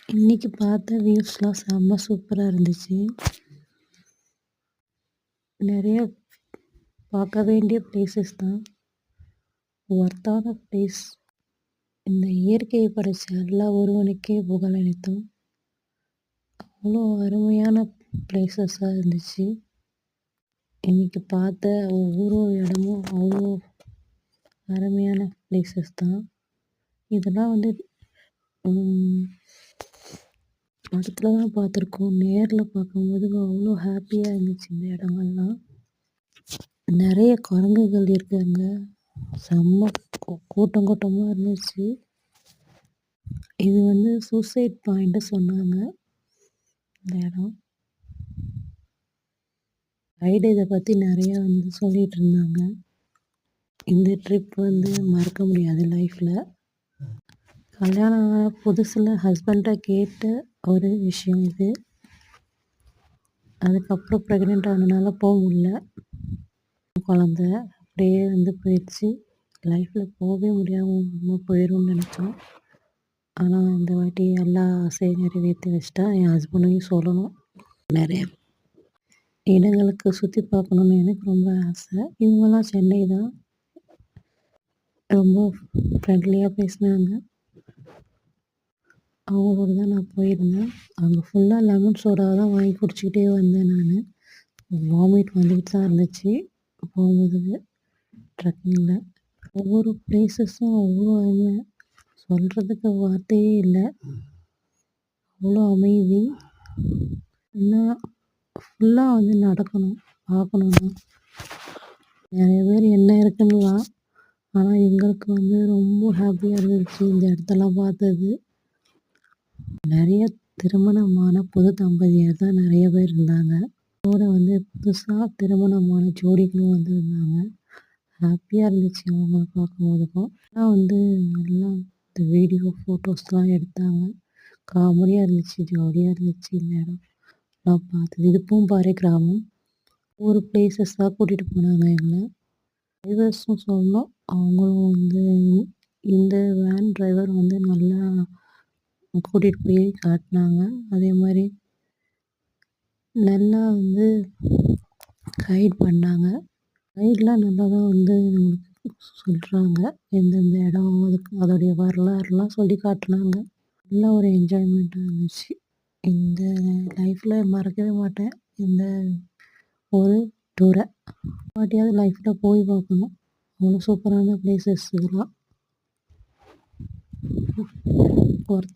இன்னைக்கு பார்த்த வியூஸ்லாம் செம்ம சூப்பரா இருந்துச்சு. நெறைய பார்க்க வேண்டிய பிளேஸஸ் தான். ஒர்த்தான பிளேஸ். இந்த இயற்கையை படைச்ச எல்லா ஒருவனுக்கே புகழ் அனைத்தும். அவ்வளோ அருமையான பிளேஸஸா இருந்துச்சு. இன்னைக்கு பார்த்த ஒவ்வொரு இடமும் அவ்வளோ அருமையான பிளேஸஸ் தான். இதெல்லாம் வந்து ம் படத்துல தான் பார்த்துருக்கோம். நேர்ல பார்க்கும்போது அவ்வளோ ஹாப்பியா இருந்துச்சு இந்த இடங்கள்லாம். நெறைய குரங்குகள் இருக்கு அங்க. செம்ம கூட்டம் கூட்டமா இருந்துச்சு. இது வந்து சூசைட் பாயிண்ட்டு சொன்னாங்க இந்த இடம். கைடு இத பத்தி நெறையா வந்து சொல்லிட்டு இருந்தாங்க. இந்த ட்ரிப் வந்து மறக்க முடியாது லைஃப்ல. கல்யாணம் ஆன புதுசுல ஹஸ்பண்ட்ட கேட்ட ஒரு விஷயம் இது. அதுக்கப்புறம் ப்ரெக்னென்ட் ஆனனால முடியல. குழந்த அப்படியே வந்து போயிடுச்சு. லைஃப்ல போகவே முடியாம போயிரும்னு நெனச்சோம். ஆனா இந்த வாட்டி எல்லா ஆசையும் நிறைவேத்தி வச்சுட்டேன். என் ஹஸ்பண்டையும் சொல்லணும். நெறைய இடங்களுக்கு சுத்தி பார்க்கணும்னு எனக்கு ரொம்ப ஆசை. இவங்கலாம் சென்னை தான். ரொம்ப ஃப்ரெண்ட்லியா பேசினாங்க. அவங்களோட தான் நான் போயிருந்தேன். அங்க ஃபுல்லா லெமன் சோடா தான் வாங்கி குடிச்சுக்கிட்டே வந்தேன் நானு. வாமிட் வந்துக்கிட்டு தான் இருந்துச்சு போகும்போது ட்ரெக்கிங்கில. ஒவ்வொரு பிளேஸஸும் அவ்வளோ அருமை. சொல்றதுக்கு வார்த்தையே இல்ல. அவ்வளோ அமைதி. இன்னும் ஃபுல்லா வந்து நடக்கணும், பார்க்கணும்னா. நெறைய பேர் என்ன இருக்குன்னுலாம். ஆனா எங்களுக்கு வந்து ரொம்ப ஹாப்பியா இருந்துச்சு இந்த இடத்தெல்லாம் பார்த்தது. நெறைய திருமணமான புது தம்பதியர் தான் நெறைய பேர் இருந்தாங்க. அதோட வந்து புதுசா திருமணமான ஜோடிகளும் வந்திருந்தாங்க. ஹாப்பியா இருந்துச்சு அவங்கள பார்க்கும்போதுக்கும். ஆனா வந்து எல்லாம் இந்த வீடியோ, ஃபோட்டோஸ்லாம் எடுத்தாங்க. காமெடியா இருந்துச்சு, ஜாலியா இருந்துச்சு இந்த இடம். நான் பார்த்தது. இது பூம்பாறை கிராமம். ஒரு பிளேஸஸா கூட்டிட்டு போனாங்க எங்கள. டிரைவர்ஸும் சொல்லணும். அவங்களும் வந்து இந்த வேன் டிரைவர் வந்து நல்லா கூட்டிட்டு போய் காட்டுனாங்க. அதேமாரி நல்லா வந்து கைட் பண்ணாங்க. கைட்லாம் நல்லா தான் வந்து நம்மளுக்கு சொல்றாங்க. எந்தெந்த இடம் அதுக்கு அதோடைய வரலாறுலாம் சொல்லி காட்டுனாங்க. நல்ல ஒரு என்ஜாய்மெண்ட்டா இருந்துச்சு. இந்த லைஃப்ல மறக்கவே மாட்டேன். இந்த ஒரு டூர. ஒரு வாட்டியாவது லைஃப்ல போய் பார்க்கணும். அவ்வளோ சூப்பரான பிளேஸஸ் இதெல்லாம். ஒர்த்தா